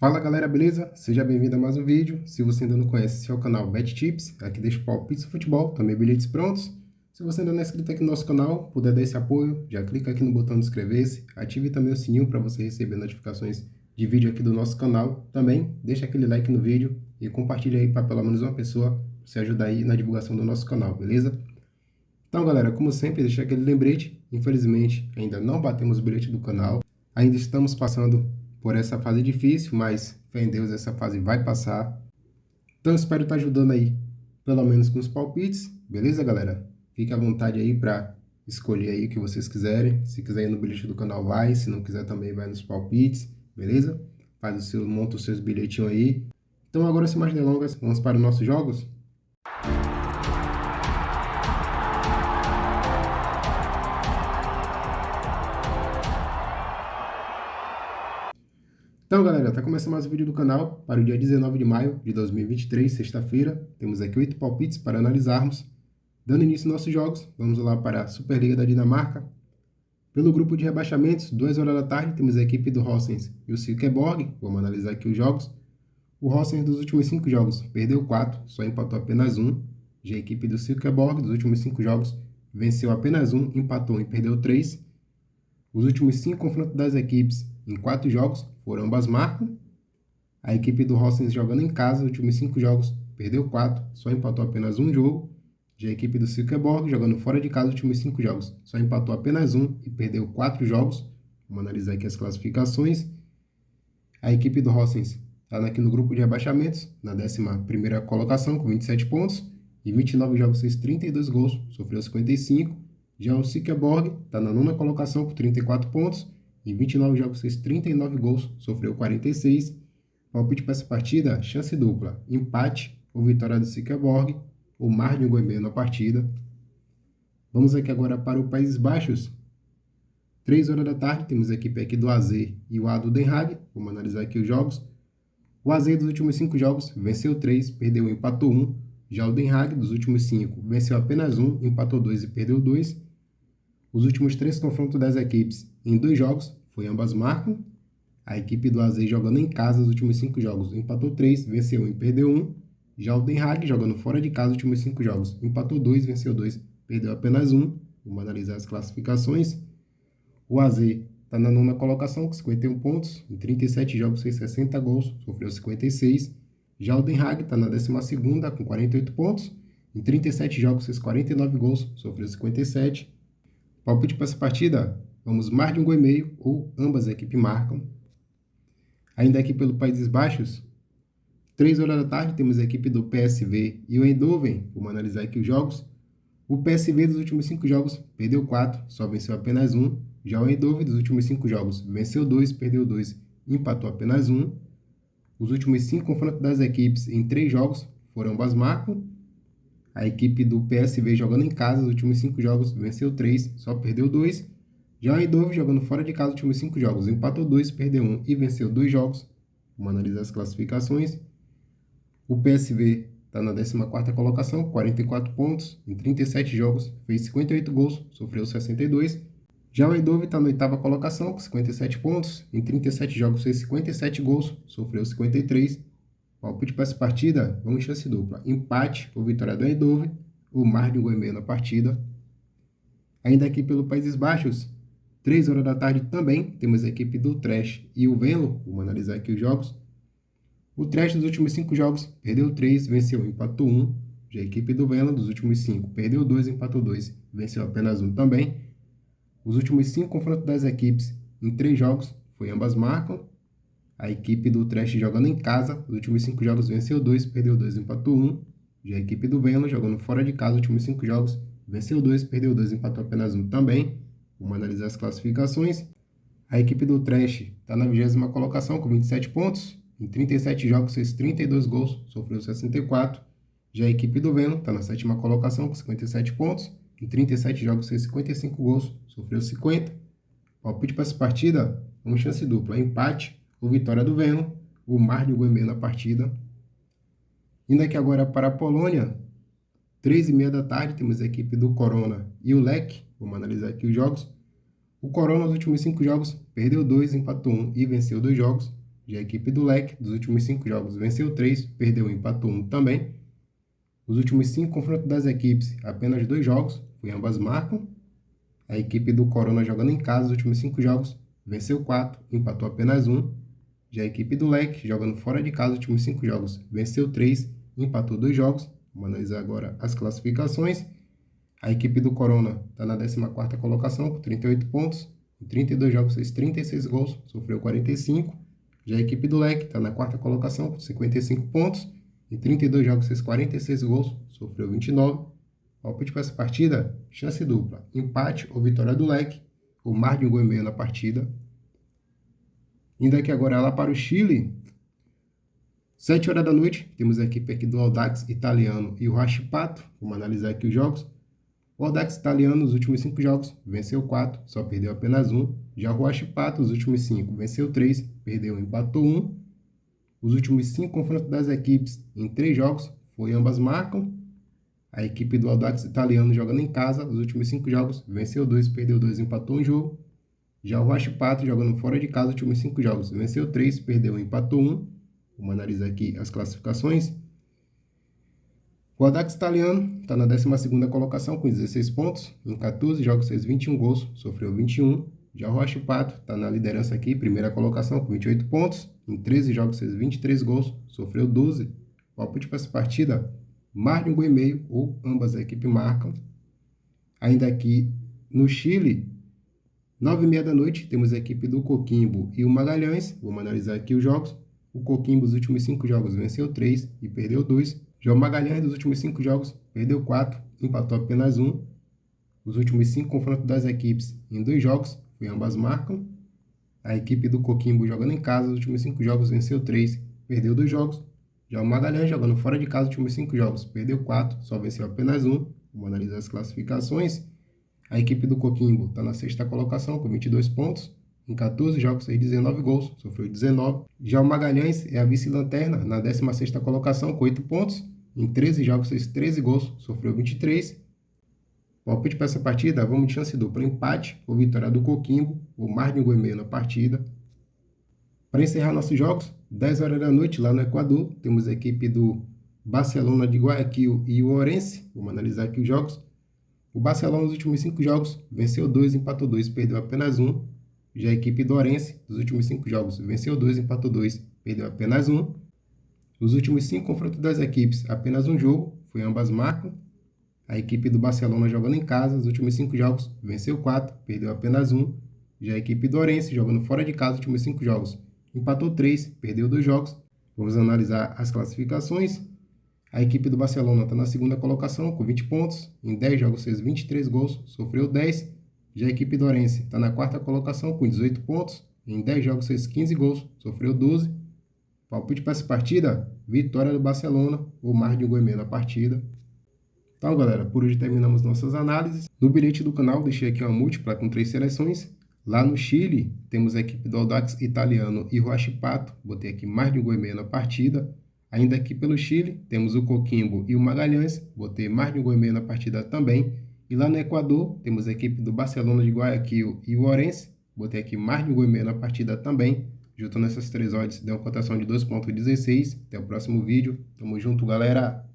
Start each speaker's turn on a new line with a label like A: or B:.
A: Fala galera, beleza? Seja bem-vindo a mais um vídeo. Se você ainda não conhece, esse é o canal BetTips. Aqui deixo palpites de futebol, também bilhetes prontos. Se você ainda não é inscrito aqui no nosso canal, puder dar esse apoio, já clica aqui no botão de inscrever-se, ative também o sininho para você receber notificações de vídeo aqui do nosso canal. Também deixa aquele like no vídeo e compartilha aí para pelo menos uma pessoa, para você ajudar aí na divulgação do nosso canal, beleza? Então galera, como sempre, deixa aquele lembrete. Infelizmente, ainda não batemos o bilhete do canal. Ainda estamos passando por essa fase difícil, mas fé em Deus, essa fase vai passar. Então espero estar ajudando aí, pelo menos com os palpites, beleza galera? Fique à vontade aí para escolher aí o que vocês quiserem. Se quiser ir no bilhete do canal, vai. Se não quiser também, vai nos palpites, beleza? Monta os seus bilhetinhos aí. Então agora, sem mais delongas, vamos para os nossos jogos? Então, galera, tá começando mais um vídeo do canal para o dia 19 de maio de 2023, sexta-feira. Temos aqui 8 palpites para analisarmos. Dando início aos nossos jogos, vamos lá para a Superliga da Dinamarca. Pelo grupo de rebaixamentos, 2 horas da tarde, temos a equipe do Horsens e o Silkeborg. Vamos analisar aqui os jogos. O Horsens dos últimos 5 jogos perdeu 4, só empatou apenas 1. Já a equipe do Silkeborg dos últimos 5 jogos venceu apenas 1, empatou e perdeu 3. Os últimos 5 confrontos das equipes em 4 jogos foram ambas marcas. A equipe do Horsens jogando em casa, nos últimos 5 jogos, perdeu 4, só empatou apenas 1 jogo. Já a equipe do Silkeborg jogando fora de casa, nos últimos 5 jogos, só empatou apenas 1 e perdeu 4 jogos. Vamos analisar aqui as classificações. A equipe do Horsens está aqui no grupo de rebaixamentos, na 11ª colocação, com 27 pontos. Em 29 jogos fez 32 gols, sofreu 55. Já o Silkeborg está na 9ª colocação, com 34 pontos. Em 29 jogos fez 39 gols, sofreu 46. Palpite para essa partida, chance dupla, empate ou vitória do Silkeborg, ou mais de um gol e meio na partida. Vamos aqui agora para o Países Baixos. 3 horas da tarde, temos a equipe aqui do AZ e o A do Den Haag. Vamos analisar aqui os jogos. O AZ dos últimos 5 jogos venceu 3, perdeu 1, empatou 1. Já o Den Haag dos últimos 5 venceu apenas 1, empatou 2 e perdeu 2. Os últimos 3 confrontos das equipes em 2 jogos foi ambas marcam. A equipe do AZ jogando em casa os últimos 5 jogos empatou 3, venceu 1 e perdeu 1. Já o Den Haag jogando fora de casa os últimos 5 jogos empatou 2, venceu 2, perdeu apenas 1. Vamos analisar as classificações. O AZ está na 9ª colocação com 51 pontos. Em 37 jogos fez 60 gols, sofreu 56. Já o Den Haag está na 12ª com 48 pontos. Em 37 jogos fez 49 gols, sofreu 57. Palpite para essa partida, vamos mais de um gol e meio ou ambas as equipes marcam. Ainda aqui pelo Países Baixos, 3 horas da tarde, temos a equipe do PSV e o Eindhoven. Vamos analisar aqui os jogos. O PSV dos últimos 5 jogos perdeu 4, só venceu apenas 1. Já o Eindhoven dos últimos 5 jogos venceu 2, perdeu 2, empatou apenas 1. Os últimos 5 confrontos das equipes em 3 jogos foram ambas marcam. A equipe do PSV jogando em casa os últimos 5 jogos venceu 3, só perdeu 2. Já o Eindhoven jogando fora de casa os últimos 5 jogos empatou 2, perdeu 1 e venceu 2 jogos. Vamos analisar as classificações. O PSV está na 14ª colocação, 44 pontos. Em 37 jogos fez 58 gols, sofreu 62. Já o Eindhoven está na 8ª colocação, com 57 pontos. Em 37 jogos fez 57 gols, sofreu 53. Palpite para essa partida, vamos chance dupla. Empate ou vitória do Eindhoven, ou mais de um gol e meio na partida. Ainda aqui pelo Países Baixos, 3 horas da tarde também, temos a equipe do Utrecht e o Venlo. Vamos analisar aqui os jogos. O Utrecht dos últimos 5 jogos perdeu 3, venceu 1, empatou 1. Já a equipe do Venlo dos últimos 5 perdeu 2, empatou 2, venceu apenas 1 também. Os últimos 5 confrontos das equipes em 3 jogos foi ambas marcam. A equipe do Utrecht jogando em casa, os últimos 5 jogos venceu 2, perdeu 2, empatou 1. Já a equipe do Venlo jogando fora de casa, os últimos 5 jogos venceu 2, perdeu 2, empatou apenas 1 também. Vamos analisar as classificações. A equipe do Utrecht está na 20ª colocação com 27 pontos. Em 37 jogos fez 32 gols, sofreu 64. Já a equipe do Venlo está na 7ª colocação com 57 pontos. Em 37 jogos fez 55 gols, sofreu 50. Palpite para essa partida, vamos chance dupla, empate ou vitória do Venlo, ou mais de um gol e meio na partida. Indo aqui agora para a Polônia, 3h30 da tarde, temos a equipe do Korona e o Lech. Vamos analisar aqui os jogos. O Korona nos últimos 5 jogos perdeu 2, empatou 1 e venceu 2 jogos. Já a equipe do Leque, dos últimos 5 jogos, venceu 3, perdeu e empatou 1 também. Os últimos 5 confrontos das equipes, apenas 2 jogos, foi ambas marcam. A equipe do Corona jogando em casa, os últimos 5 jogos, venceu 4, empatou apenas 1. Já a equipe do Leque, jogando fora de casa, os últimos 5 jogos, venceu 3, empatou 2 jogos. Vamos analisar agora as classificações. A equipe do Corona está na 14ª colocação, com 38 pontos. Em 32 jogos, fez 36 gols, sofreu 45. Já a equipe do Leque está na 4ª colocação, com 55 pontos. Em 32 jogos, fez 46 gols, sofreu 29. Palpite para essa partida, chance dupla, empate ou vitória do Leque, ou mais de um gol e meio na partida. Indo aqui agora lá para o Chile, 7 horas da noite, temos a equipe aqui do Audax Italiano e o Huachipato. Vamos analisar aqui os jogos. O Audax Italiano, nos últimos 5 jogos, venceu 4, só perdeu apenas 1. Já o Huachipato, nos últimos 5, venceu 3, perdeu e empatou 1. Os últimos 5 confrontos das equipes em 3 jogos, foi ambas marcam. A equipe do Audax Italiano jogando em casa, os últimos 5 jogos, venceu 2, perdeu 2, empatou 1 jogo. Já o Huachipato jogando fora de casa, os últimos 5 jogos, venceu 3, perdeu e empatou 1. Vamos analisar aqui as classificações. O Audax Italiano está na 12ª colocação com 16 pontos. Em 14 jogos fez 21 gols, sofreu 21. Já o Huachipato está na liderança aqui, primeira colocação com 28 pontos. Em 13 jogos fez 23 gols, sofreu 12. Palpite para essa partida, mais de um gol e meio ou ambas as equipes marcam. Ainda aqui no Chile, 9h30 da noite, temos a equipe do Coquimbo e o Magalhães. Vamos analisar aqui os jogos. O Coquimbo, os últimos 5 jogos, venceu 3 e perdeu 2. Já o Magalhães, dos últimos 5 jogos, perdeu 4, empatou apenas 1. Os últimos 5 confrontos das equipes em 2 jogos, foi ambas marcam. A equipe do Coquimbo jogando em casa, os últimos 5 jogos, venceu 3, perdeu 2 jogos. Já o Magalhães jogando fora de casa, os últimos 5 jogos, perdeu 4, só venceu apenas 1. Vamos analisar as classificações. A equipe do Coquimbo está na 6ª colocação com 22 pontos. Em 14 jogos fez 19 gols, sofreu 19. Já o Magalhães é a vice-lanterna na 16ª colocação com 8 pontos. Em 13 jogos fez 13 gols, sofreu 23. Palpite para essa partida, vamos de chance dupla, empate ou vitória do Coquimbo, ou mais de um gol e meio na partida. Para encerrar nossos jogos, 10 horas da noite lá no Equador, temos a equipe do Barcelona de Guayaquil e o Orense. Vamos analisar aqui os jogos. O Barcelona nos últimos 5 jogos venceu 2, empatou 2, perdeu apenas 1. Já a equipe do Orense, dos últimos 5 jogos, venceu 2, empatou 2, perdeu apenas 1. Os últimos 5 confrontos das equipes, apenas um jogo, foi ambas marcam. A equipe do Barcelona jogando em casa, os últimos 5 jogos, venceu 4, perdeu apenas 1. Já a equipe do Orense jogando fora de casa, os últimos 5 jogos, empatou 3, perdeu 2 jogos. Vamos analisar as classificações. A equipe do Barcelona está na 2ª colocação com 20 pontos. Em 10 jogos fez 23 gols, sofreu 10. Já a equipe do Orense está na 4ª colocação com 18 pontos. Em 10 jogos fez 15 gols, sofreu 12. Palpite para essa partida, vitória do Barcelona ou mais de um gol e meio na partida. Então, galera, por hoje terminamos nossas análises. No bilhete do canal deixei aqui uma múltipla com 3 seleções. Lá no Chile, temos a equipe do Audax Italiano e o Huachipato. Botei aqui mais de um gol e meio na partida. Ainda aqui pelo Chile, temos o Coquimbo e o Magalhães. Botei mais de um gol e meio na partida também. E lá no Equador, temos a equipe do Barcelona de Guayaquil e o Orense. Botei aqui mais de um gol e meio na partida também. Juntando essas 3 odds, deu uma cotação de 2,16. Até o próximo vídeo. Tamo junto, galera!